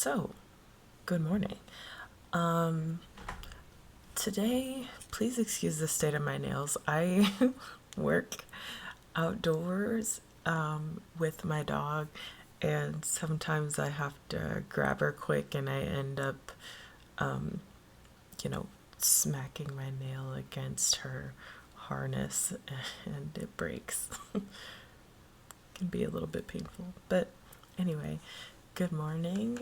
So, good morning. Today, please excuse the state of my nails. I work outdoors with my dog, and sometimes I have to grab her quick, and I end up, um, you know, smacking my nail against her harness, and it breaks. Can be a little bit painful, but anyway, good morning.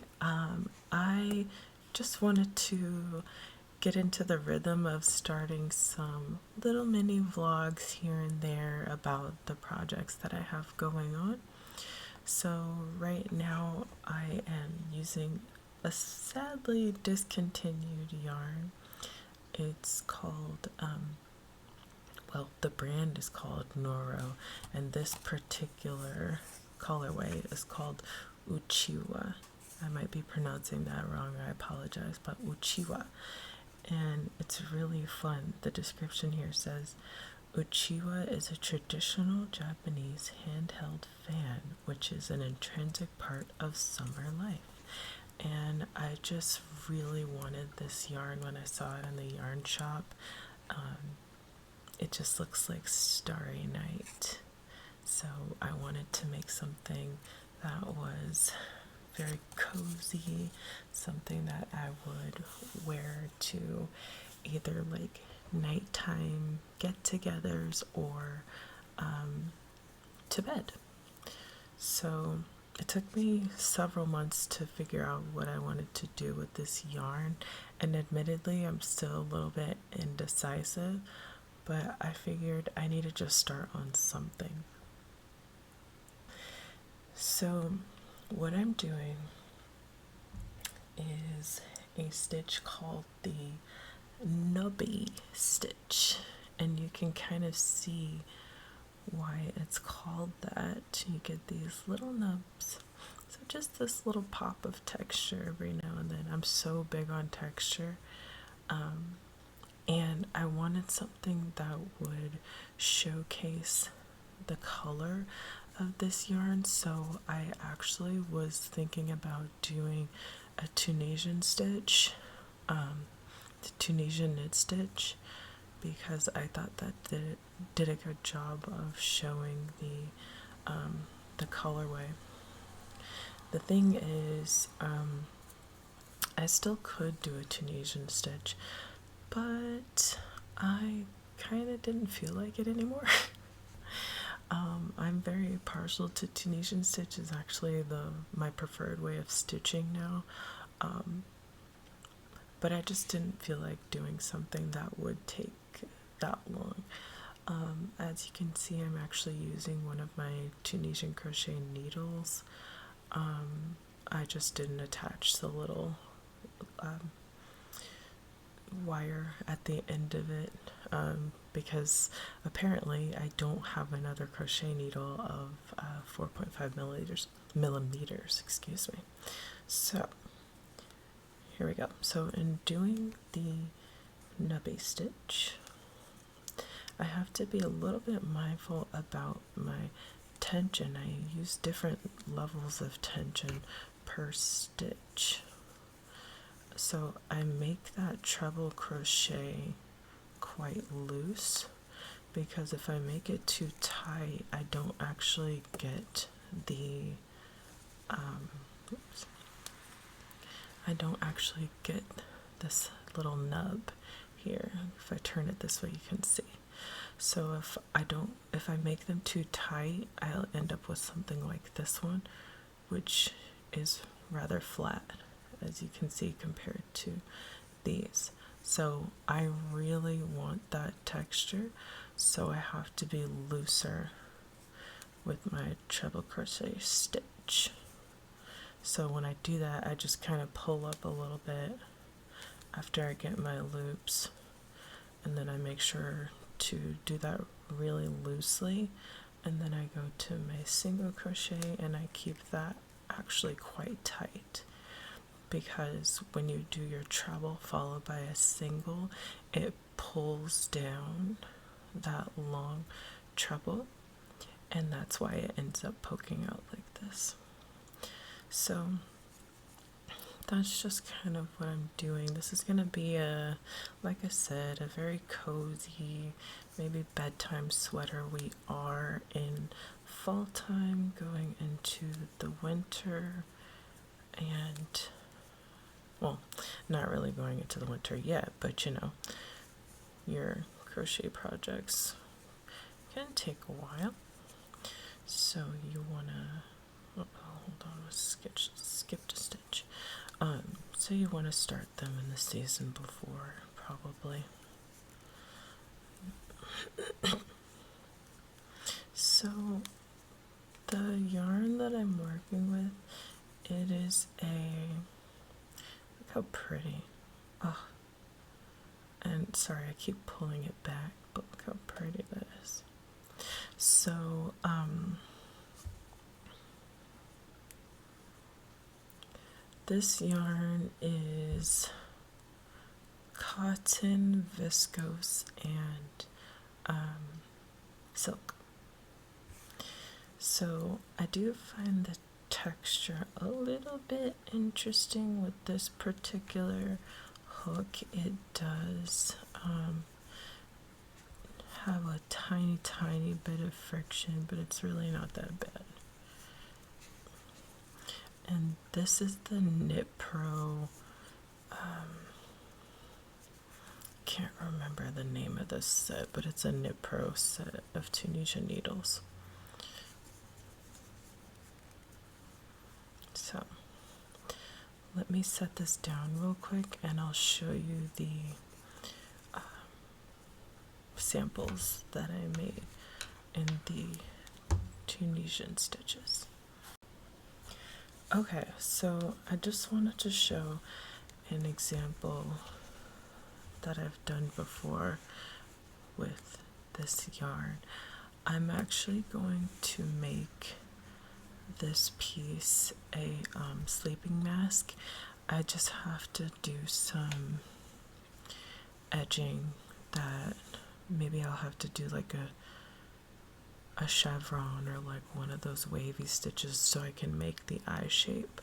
I just wanted to get into the rhythm of starting some little mini vlogs here and there about the projects that I have going on. So right now I am using a sadly discontinued yarn. It's called, the brand is called Noro, and this particular colorway is called Uchiwa. I might be pronouncing that wrong, I apologize, but Uchiwa. And it's really fun. The description here says, Uchiwa is a traditional Japanese handheld fan, which is an intrinsic part of summer life. And I just really wanted this yarn when I saw it in the yarn shop. It just looks like Starry Night. So I wanted to make something that was very cozy, something that I would wear to either like nighttime get-togethers or to bed. So it took me several months to figure out what I wanted to do with this yarn, and admittedly I'm still a little bit indecisive, but I figured I need to just start on something. So what I'm doing is a stitch called the nubby stitch, and you can kind of see why it's called that. You get these little nubs, so just this little pop of texture every now and then. I'm so big on texture, and I wanted something that would showcase the color of this yarn, so I actually was thinking about doing a Tunisian stitch, the Tunisian knit stitch, because I thought that did a good job of showing the colorway. The thing is, I still could do a Tunisian stitch, but I kind of didn't feel like it anymore. I'm very partial to Tunisian stitch. Is actually my preferred way of stitching now, but I just didn't feel like doing something that would take that long. As you can see, I'm actually using one of my Tunisian crochet needles. I just didn't attach the little wire at the end of it, because apparently I don't have another crochet needle of 4.5 millimeters, excuse me. So here we go. So in doing the nubby stitch, I have to be a little bit mindful about my tension. I use different levels of tension per stitch. So I make that treble crochet quite loose, because if I make it too tight, I don't actually get this little nub here. If I turn it this way, you can see. So if I make them too tight, I'll end up with something like this one, which is rather flat, as you can see, compared to these. So I really want that texture, so I have to be looser with my treble crochet stitch. So when I do that, I just kind of pull up a little bit after I get my loops, and then I make sure to do that really loosely, and then I go to my single crochet and I keep that actually quite tight, because when you do your treble followed by a single, it pulls down that long treble, and that's why it ends up poking out like this. So that's just kind of what I'm doing. This is gonna be like I said, a very cozy, maybe bedtime sweater. We are in fall time, going into the winter, and well, not really going into the winter yet, but you know, your crochet projects can take a while. So you wanna, hold on, skipped a stitch. So you want to start them in the season before, probably. So the yarn that I'm working with, it is look how pretty. Oh, and sorry, I keep pulling it back, but look how pretty that is. So, this yarn is cotton, viscose, and silk. So I do find the texture a little bit interesting with this particular hook. It does have a tiny bit of friction, but it's really not that bad. And this is the Knit Pro, can't remember the name of this set, but it's a Knit Pro set of Tunisian needles. So let me set this down real quick and I'll show you the samples that I made in the Tunisian stitches. Okay, so I just wanted to show an example that I've done before with this yarn. I'm actually going to make this piece a sleeping mask. I just have to do some edging that maybe I'll have to do like a chevron or like one of those wavy stitches so I can make the eye shape.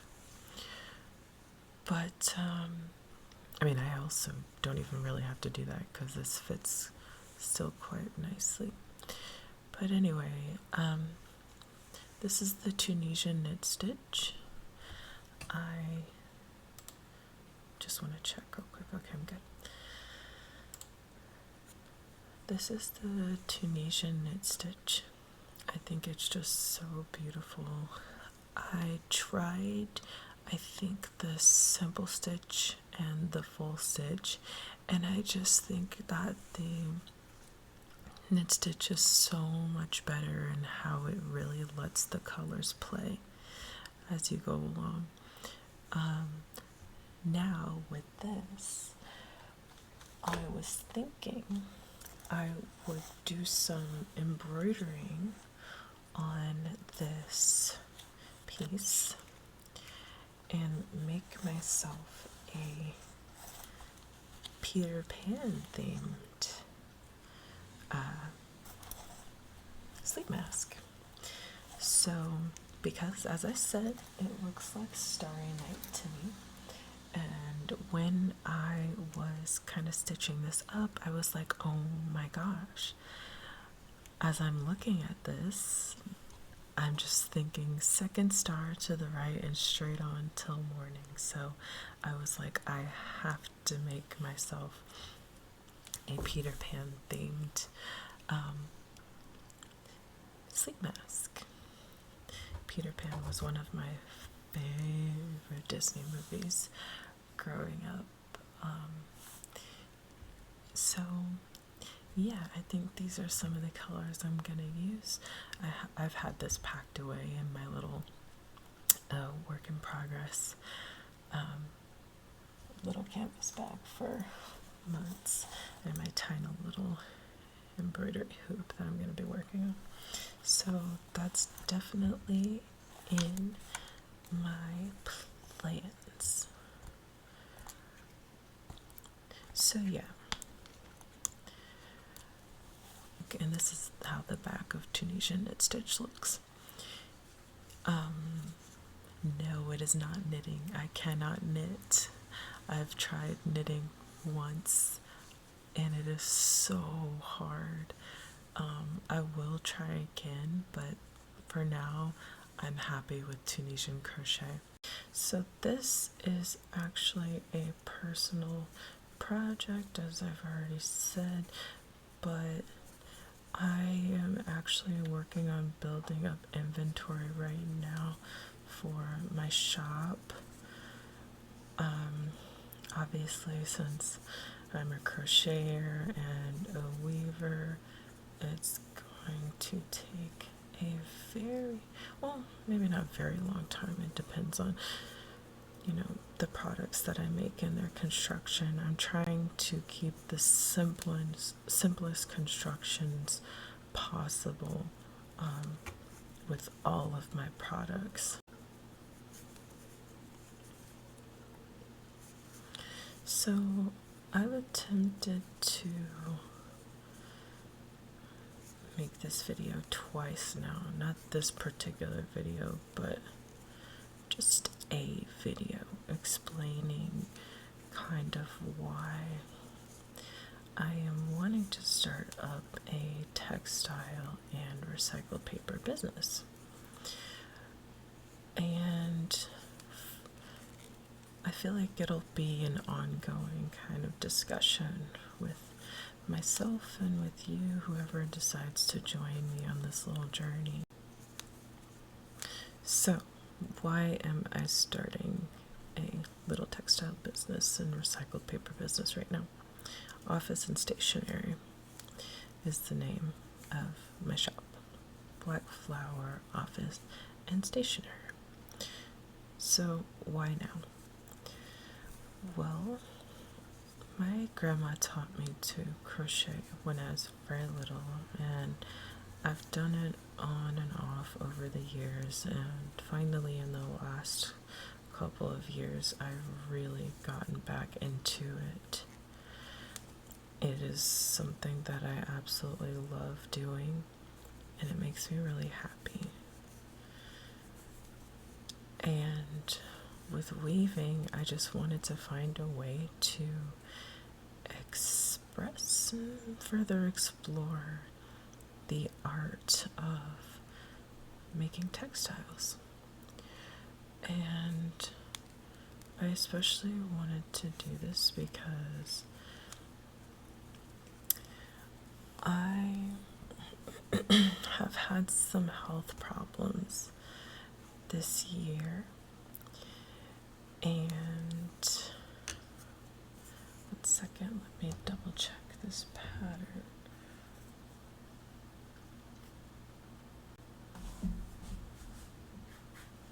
But I mean, I also don't even really have to do that because this fits still quite nicely. But anyway, this is the Tunisian knit stitch. I just want to check real quick. Okay, I'm good. This is the Tunisian knit stitch. I think it's just so beautiful. I tried, I think, the simple stitch and the full stitch, and I just think that the knit stitch is so much better in how it really lets the colors play as you go along. Now with this, I was thinking I would do some embroidering on this piece and make myself a Peter Pan themed sleep mask. So, because as I said, it looks like Starry Night to me. And when I was kind of stitching this up, I was like, oh my gosh. As I'm looking at this, I'm just thinking second star to the right and straight on till morning. So I was like, I have to make myself a Peter Pan themed sleep mask. Peter Pan was one of my favorite Disney movies growing up. So yeah, I think these are some of the colors I'm gonna use. I've had this packed away in my little work in progress little canvas bag for months, and my tiny little embroidery hoop that I'm going to be working on. So that's definitely in my plans. So yeah. Okay, and this is how the back of Tunisian knit stitch looks. No, it is not knitting. I cannot knit. I've tried knitting once and it is so hard. I will try again, but for now, I'm happy with Tunisian crochet. So, this is actually a personal project, as I've already said, but I am actually working on building up inventory right now for my shop. Obviously, since I'm a crocheter and a weaver, it's going to take a very, well, maybe not very long time. It depends on, the products that I make and their construction. I'm trying to keep the simplest constructions possible with all of my products. So I've attempted to make this video twice now. Not this particular video, but just a video explaining kind of why I am wanting to start up a textile and recycled paper business. And I feel like it'll be an ongoing kind of discussion with myself and with you, whoever decides to join me on this little journey. So, why am I starting a little textile business and recycled paper business right now? Office and Stationery is the name of my shop. Black Flower Office and Stationery. So, why now? Well, my grandma taught me to crochet when I was very little, and I've done it on and off over the years, and finally in the last couple of years I've really gotten back into it. It is something that I absolutely love doing, and it makes me really happy. And with weaving, I just wanted to find a way to express and further explore the art of making textiles. And I especially wanted to do this because I have had some health problems this year, and 1 second, let me double check this pattern.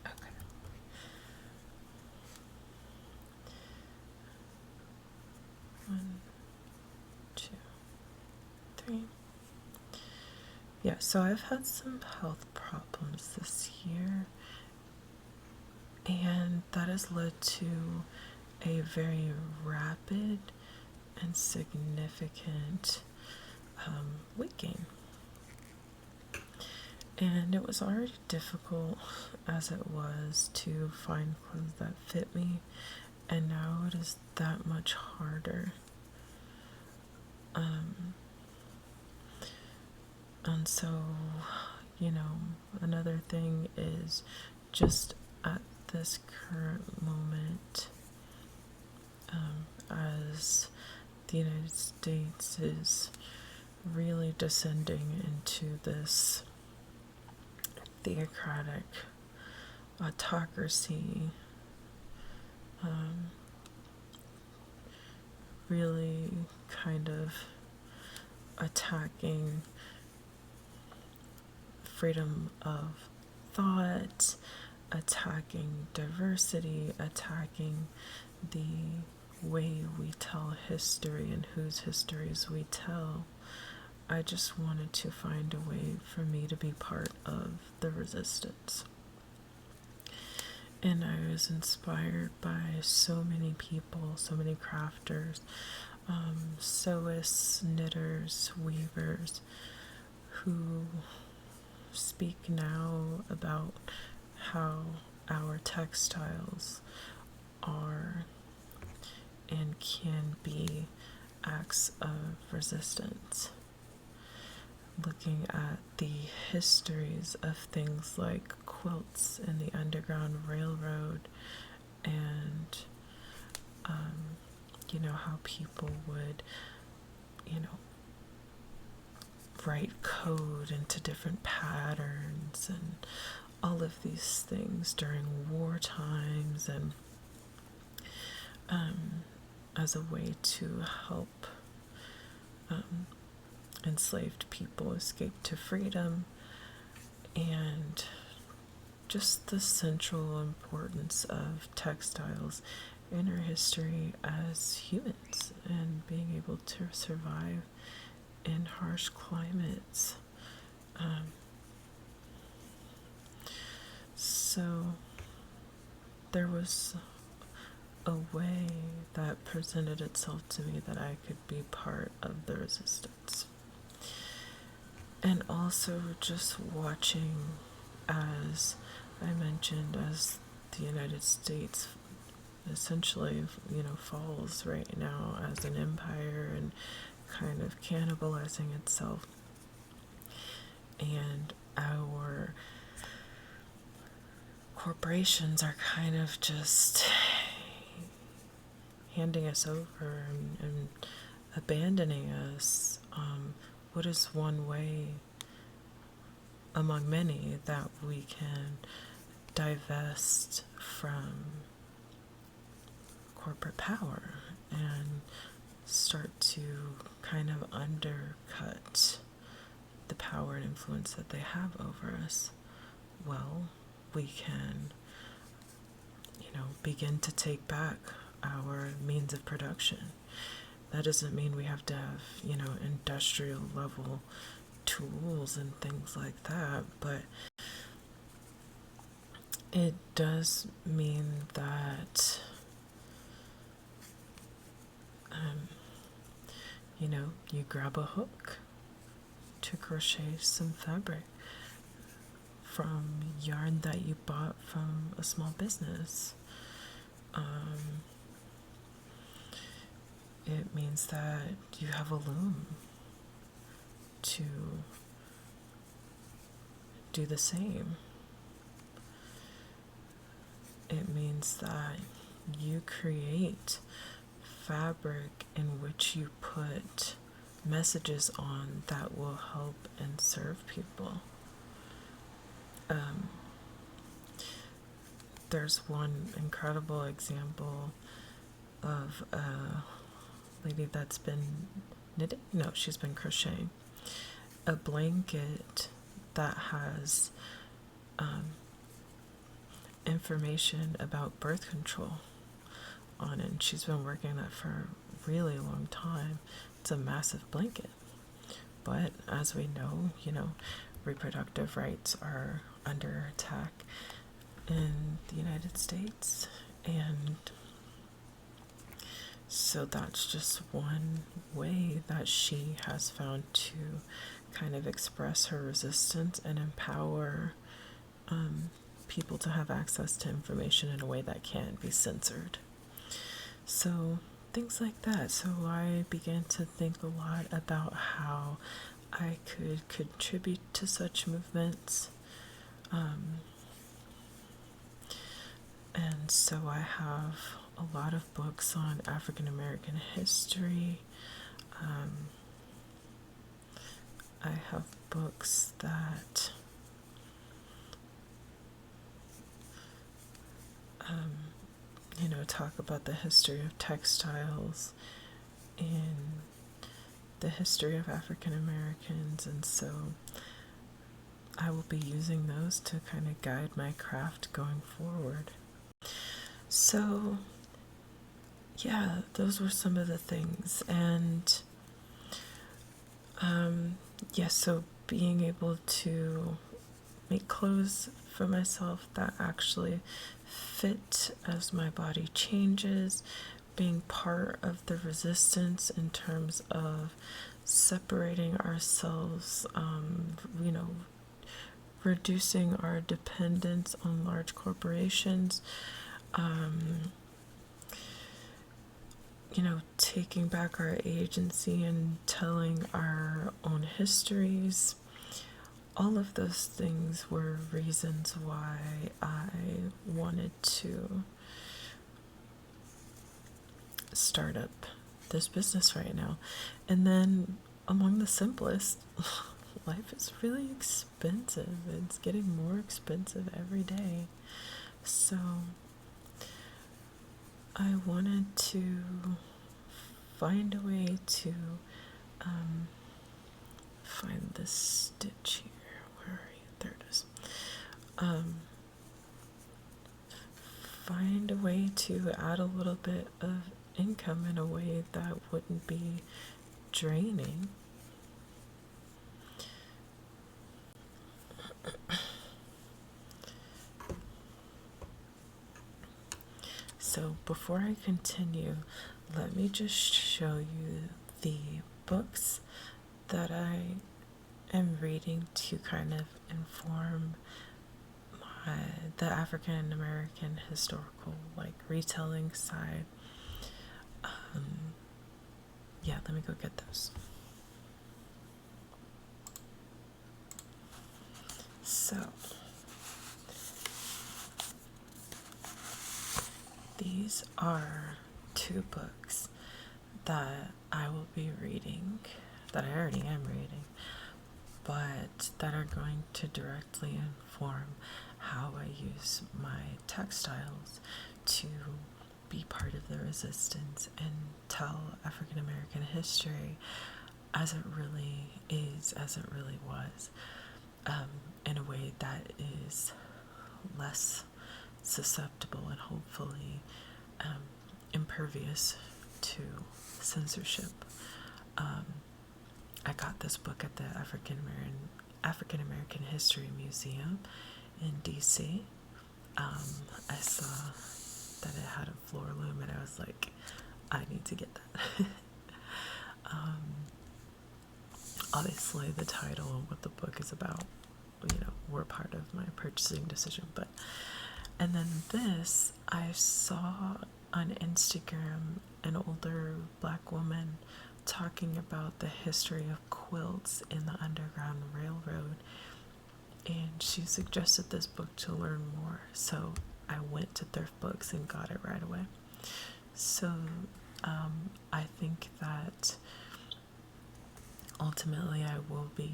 Okay. 1, 2, 3. Yeah, so I've had some health problems this year, and that has led to a very rapid and significant weight gain. And it was already difficult as it was to find clothes that fit me, and now it is that much harder. And so, another thing is just at this current moment, as the United States is really descending into this theocratic autocracy, really kind of attacking freedom of thought, attacking diversity, attacking the way we tell history and whose histories we tell. I just wanted to find a way for me to be part of the resistance. And I was inspired by so many people, so many crafters, sewists, knitters, weavers, who speak now about how our textiles are and can be acts of resistance. Looking at the histories of things like quilts in the Underground Railroad, and how people would write code into different patterns and all of these things during war times, and as a way to help enslaved people escape to freedom, and just the central importance of textiles in our history as humans and being able to survive in harsh climates. So there was a way that presented itself to me that I could be part of the resistance. And also just watching, as I mentioned, as the United States essentially, falls right now as an empire and kind of cannibalizing itself. And our corporations are kind of just handing us over and abandoning us. What is one way among many that we can divest from corporate power and start to kind of undercut the power and influence that they have over us? Well, we can, begin to take back our means of production. That doesn't mean we have to have, industrial level tools and things like that, but it does mean that, you grab a hook to crochet some fabric from yarn that you bought from a small business. It means that you have a loom to do the same. It means that you create fabric in which you put messages on that will help and serve people. There's one incredible example of a lady that's been knitting. No, she's been crocheting a blanket that has information about birth control on it. And she's been working on that for a really long time. It's a massive blanket. But as we know, reproductive rights are under attack in the United States. And so that's just one way that she has found to kind of express her resistance and empower people to have access to information in a way that can't be censored. So things like that. So I began to think a lot about how I could contribute to such movements. And so I have a lot of books on African American history. I have books that talk about the history of textiles and the history of African Americans, and so I will be using those to kind of guide my craft going forward. So yeah, those were some of the things. And so being able to make clothes for myself that actually fit as my body changes, being part of the resistance in terms of separating ourselves, reducing our dependence on large corporations, taking back our agency and telling our own histories. All of those things were reasons why I wanted to start up this business right now. And then, among the simplest, life is really expensive. It's getting more expensive every day. So I wanted to find a way to find this stitch here. Where are you? There it is. Find a way to add a little bit of income in a way that wouldn't be draining. So before I continue, let me just show you the books that I am reading to kind of inform the African American historical retelling side. Yeah, let me go get those. So these are 2 books that I will be reading, that I already am reading, but that are going to directly inform how I use my textiles to be part of the resistance and tell African American history as it really is, as it really was, in a way that is less susceptible and hopefully impervious to censorship. I got this book at the African American History Museum in DC. I saw that it had a floor loom and I was like, I need to get that. Obviously the title and what the book is about, were part of my purchasing decision. And then this, I saw on Instagram an older Black woman talking about the history of quilts in the Underground Railroad, and she suggested this book to learn more. So I went to Thrift Books and got it right away. So I think that ultimately I will be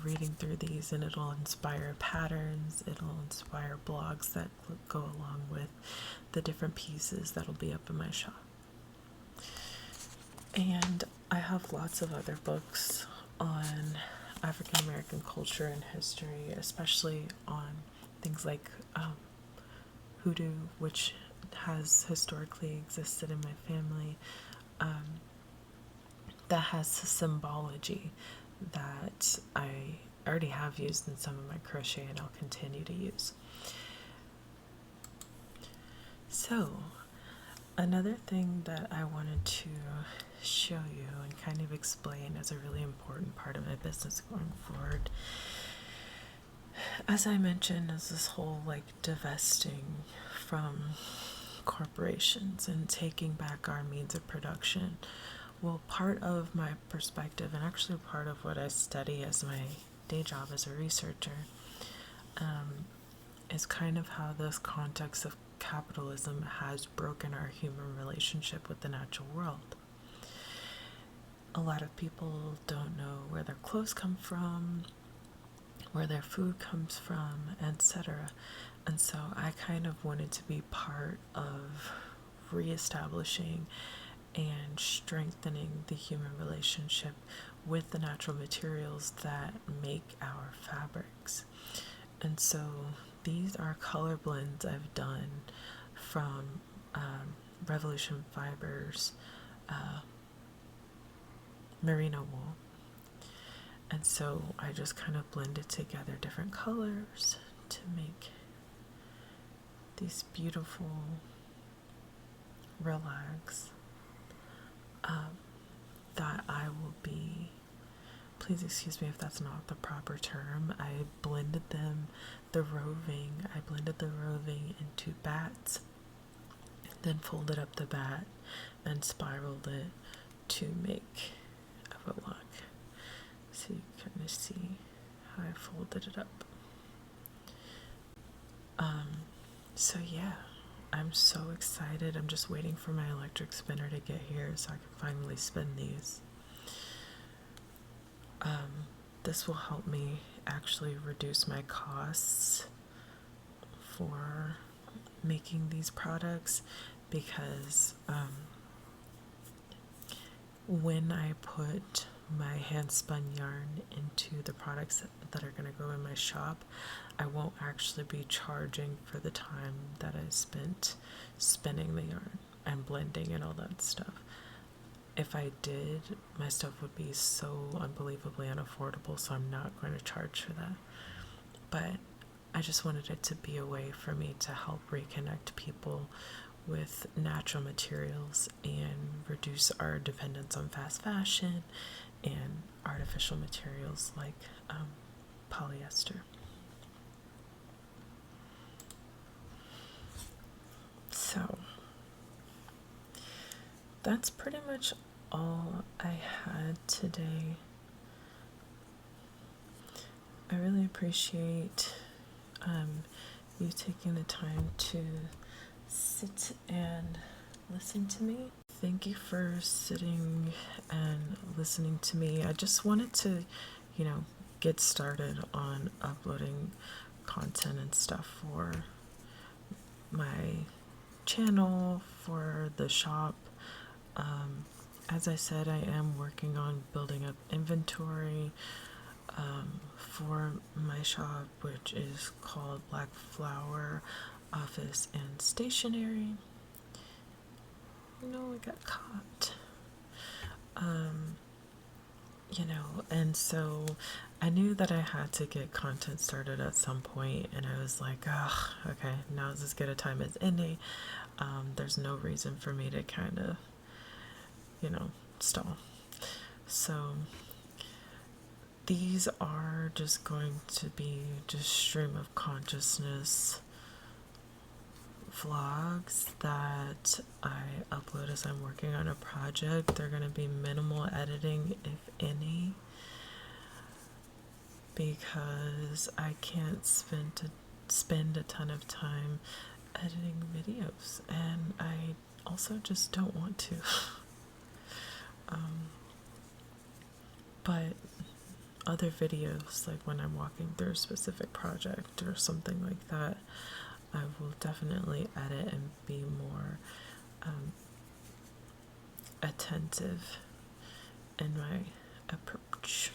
reading through these, and it'll inspire patterns, it'll inspire blogs that go along with the different pieces that'll be up in my shop. And I have lots of other books on African American culture and history, especially on things like hoodoo, which has historically existed in my family, that has symbology that I already have used in some of my crochet and I'll continue to use. So another thing that I wanted to show you and kind of explain as a really important part of my business going forward, as I mentioned, is this whole divesting from corporations and taking back our means of production. Well, part of my perspective, and actually part of what I study as my day job as a researcher, is kind of how this context of capitalism has broken our human relationship with the natural world. A lot of people don't know where their clothes come from, where their food comes from, etc. And so I kind of wanted to be part of reestablishing and strengthening the human relationship with the natural materials that make our fabrics. And so these are color blends I've done from Revolution Fibers merino wool. And so I just kind of blended together different colors to make these beautiful relax that I will be please excuse me if that's not the proper term. I blended the roving into bats, then folded up the bat and spiraled it to make a look. So you kind of see how I folded it up. So yeah, I'm so excited. I'm just waiting for my electric spinner to get here so I can finally spin these. This will help me actually reduce my costs for making these products, because when I put my hand spun yarn into the products that are going to go in my shop, I won't actually be charging for the time that I spent spinning the yarn and blending and all that stuff. If I did, my stuff would be so unbelievably unaffordable, so I'm not going to charge for that. But I just wanted it to be a way for me to help reconnect people with natural materials and reduce our dependence on fast fashion and artificial materials like polyester. So that's pretty much all I had today. I really appreciate you taking the time to sit and listen to me. Thank you for sitting and listening to me. I just wanted to, get started on uploading content and stuff for my channel, for the shop. As I said, I am working on building up inventory for my shop, which is called Black Flower Office and Stationery. I got caught. And so I knew that I had to get content started at some point, and I was like, oh, okay, now is as good a time as any. There's no reason for me to kind of, stall. So these are just going to be just stream of consciousness vlogs that I upload as I'm working on a project. They're going to be minimal editing, if any, because I can't spend a ton of time editing videos, and I also just don't want to. But other videos, like when I'm walking through a specific project or something like that, I will definitely edit and be more attentive in my approach.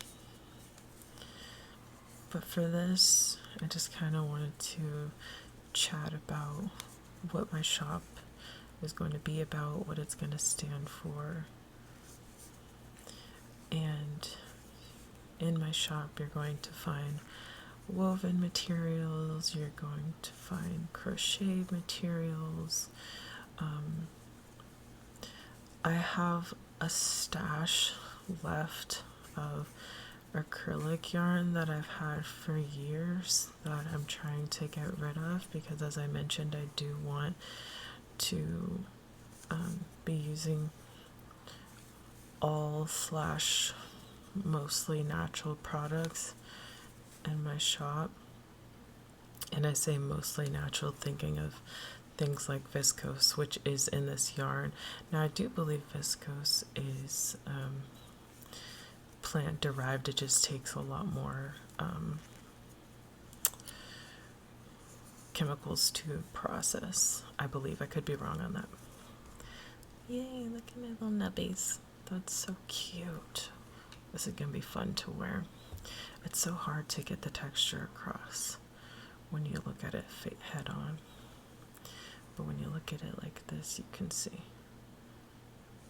But for this, I just kind of wanted to chat about what my shop is going to be about, what it's going to stand for. And in my shop, you're going to find woven materials, you're going to find crochet materials. I have a stash left of acrylic yarn that I've had for years that I'm trying to get rid of, because as I mentioned, I do want to be using all/mostly natural products in my shop. And I say mostly natural, thinking of things like viscose, which is in this yarn. Now I do believe viscose is plant derived. It just takes a lot more chemicals to process, I believe. I could be wrong on that. Yay, look at my little nubbies. That's so cute. This is gonna be fun to wear. It's so hard to get the texture across when you look at it head on. But when you look at it like this, you can see.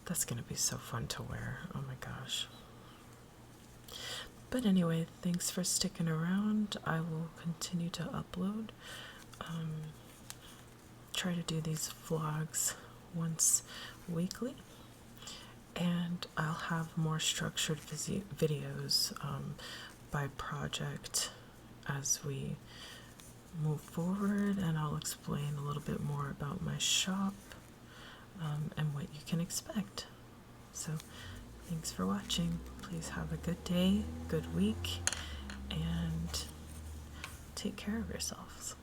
That's gonna be so fun to wear. Oh my gosh. But anyway, thanks for sticking around. I will continue to upload. Try to do these vlogs once weekly. And I'll have more structured videos by project as we move forward, and I'll explain a little bit more about my shop and what you can expect. So thanks for watching. Please have a good day, good week, and take care of yourselves.